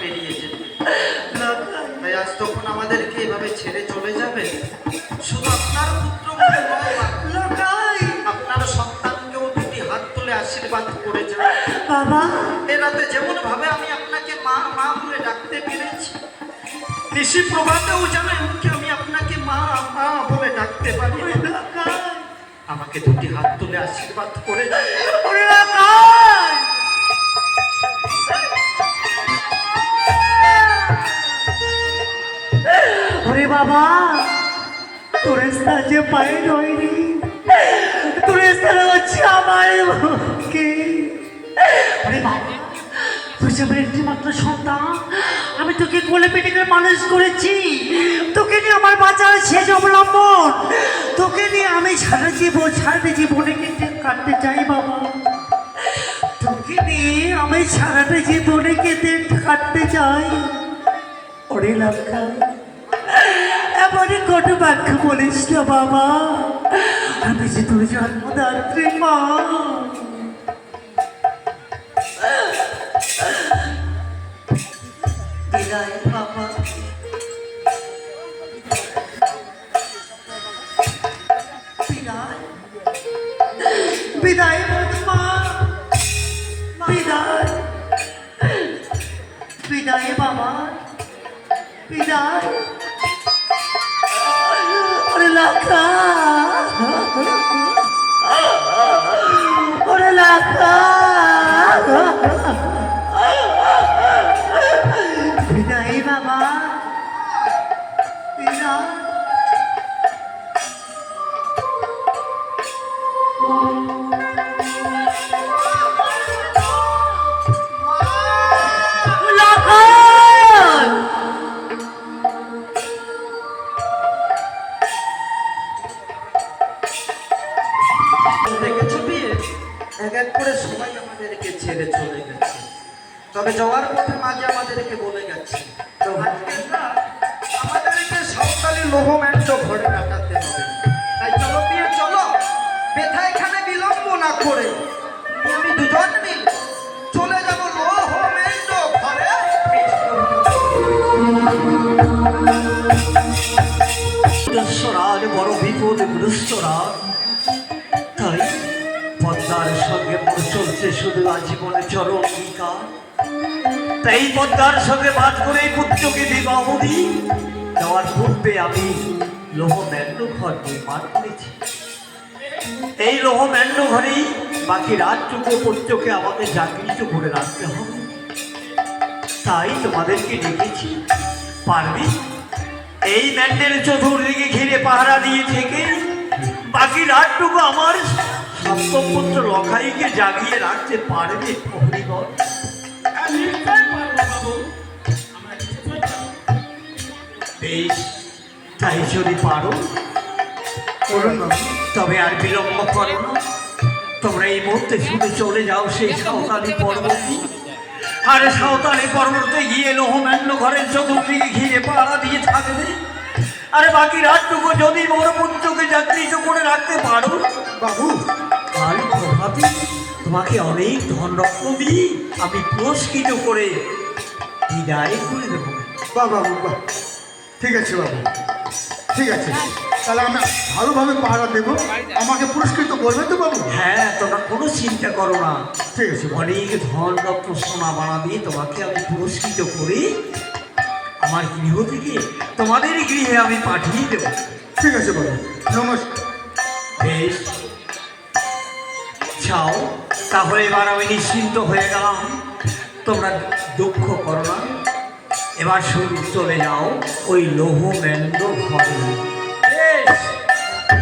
বেরিয়ে যেতে। তাই আজ তখন আমাদেরকে এভাবে ছেড়ে চলে যাবে। শুধু আপনার পুত্র বলে নয়, আপনার সন্তানকেও দুটি হাত তুলে আশীর্বাদ করে যাবে। বাবা, এ রাতে যেমন ভাবে আমি আপনাকে মা মা বলে ডাকতে পেরেছি, নিশি প্রভাতেও যেন এমনকি আমি আপনাকে মা মা বলে ডাকতে পারি। আমাকে দুটি হাত তুলে আশীর্বাদ করে যাবে। ওরে বাবা, তোর স্থান যে পায়ে রয়নি, তোর স্থান হচ্ছে আমার কে। আরে বাবা, তুই যে আমার একটি মাত্র সন্তান, আমি তোকে কোলে পেটে করে মানুষ করেছি, তোকে নিয়ে আমার বাঁচার শেষ অবলম্বন, তোকে নিয়ে আমি সারা জীবনে কেটে কাটতে চাই বাবা। তোকে নিয়ে আমি সারাটা জীবনে কেটে কাটতে চাই। ওরে লঙ্কা, এমনই কত বাক্য বলিস না বাবা, আমি যে তোর জন্মদাত্রী মা। বিদায় বাবা, বিদায় বিদায় মা, বিদায় বিদায় বাবা, বিদায়। ওরে লাখা, ওরে লাখা, বিদায় বাবা, বিদায়। দেখেছো বিয়ে, এক এক করে সবাই আমাদেরকে ছেড়ে চলে গেছে, তবে যাওয়ার পথে মাঝে আমাদেরকে বলে গেছে আজকের রাত আমাদেরকে সাঁওতালি লোহম্যান্ড ঘরে কাটাতে হবে। তাই চলো বিয়ে, চলো বেথা এখানে বিলম্ব না করে আমি দুজন মিলে চলে যাব লোহম্যান্ড ঘরে। রাজ বড় বিপদ গ্রস্তরাজ, তাই পদ্মার সঙ্গে মোর চলছে শুধু আজীবনে চরম অঙ্গীকার। তাই পদ্মার সঙ্গে বাদ করে পুত্রকে বিবাহ দিই দেওয়ার পূর্বে আমি লোহম্যান্ড ঘর নির্মাণ করেছি। এই লোহম্যান্ড ঘরেই বাকি রাতটুকু পুত্রকে আমাকে জাগৃত করে রাখতে হবে। তাই তোমাদেরকে ডেকেছি, পারবি এই ম্যান্ডেল চতুর্দিকে ঘিরে পাহারা দিয়ে থেকে বাকি রাতটুকু আমার সপ্তপুত্র লখাইকে জাগিয়ে রাখতে পারবে প্রহরীগণ? বেশ, তাই যদি পারো করুন, তবে আর বিলম্ব করো না। তোমরা এই মুহূর্তে শুধু চলে যাও সেই সাঁওতালি পর্বতে, আর সাঁওতালি পর্বতে গিয়ে লোহম্যান্ড ঘরের চতুর্দিকে ঘিরে পাহারা দিয়ে থাকবে। আরে বাকি রাতটুকু যদি মোর পুত্রকে জাগৃত করে রাখতে পারো বাবু, কাল প্রভাতে তোমাকে অনেক ধনরত্ন দিয়ে আমি পুরস্কৃত করে বিদায় করে দেবো। বাহ বাবু, বাহ, ঠিক আছে বাবু, ঠিক আছে, তাহলে আমি ভালোভাবে পাহারা দেবো। আমাকে পুরস্কৃত করবে তো বাবু? হ্যাঁ, তোমরা কোনো চিন্তা করো না, ঠিক আছে বাবু। অনেক ধনরত্ন সোনা বানা দিয়ে তোমাকে আমি পুরস্কৃত করে আমার গৃহ থেকে তোমাদের গৃহে আমি পাঠিয়ে দেবো। ঠিক আছে বাবু, নমস্কার। বেশ, চাও তাহলে এবার আমি নিশ্চিন্ত হয়ে গেলাম। তোমরা দুঃখ করো না, এবার শুধু চলে যাও ওই লোহম্যান্ড ঘরে।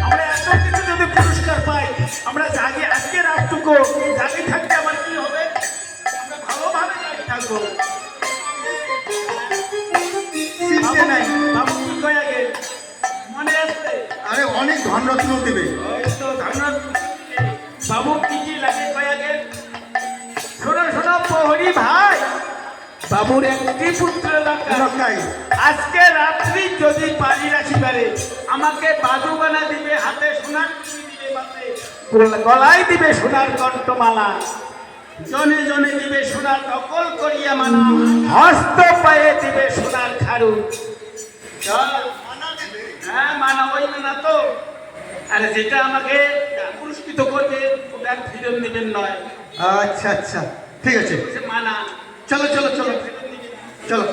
আমরা এত কিছু যদি পুরস্কার পাই, আমরা জাগি আজকে রাতটুকু জাগি থাকতে আমার কি হবে? আমরা ভালোভাবে জাগি থাকবো। চিন্তা নাই বাবু কি কয়ে গেল মনে আছে? আরে অনেক ধনরত্ন দেবে। ওই তো ধারণা বাবু কি কি লাগে কয়ে গেল। শোনো শোনো প্রহরী ভাই, বাবুর একটি পুত্র লঙ্কাই আজকে রাত্রি যদি পানি রাখি পারে আমাকে বাজু বানা দিবে, হাতে সোনার চুড়ি দিবে, মাথায় গলায় দিবে সোনার কণ্ঠমালা। জনে জনে দিবে সোনার নকল করিয়া মানা, হস্ত পায়ে দিবে সোনার খারু। চল। হ্যাঁ মানা, ওই মানা তো। আরে যেটা আমাকে পুরস্কৃত করবে ওটার ফিরত নেবেন নয়। আচ্ছা আচ্ছা, ঠিক আছে, সে মানা। চলো চলো চলো ফেরত নেবেন। চলো।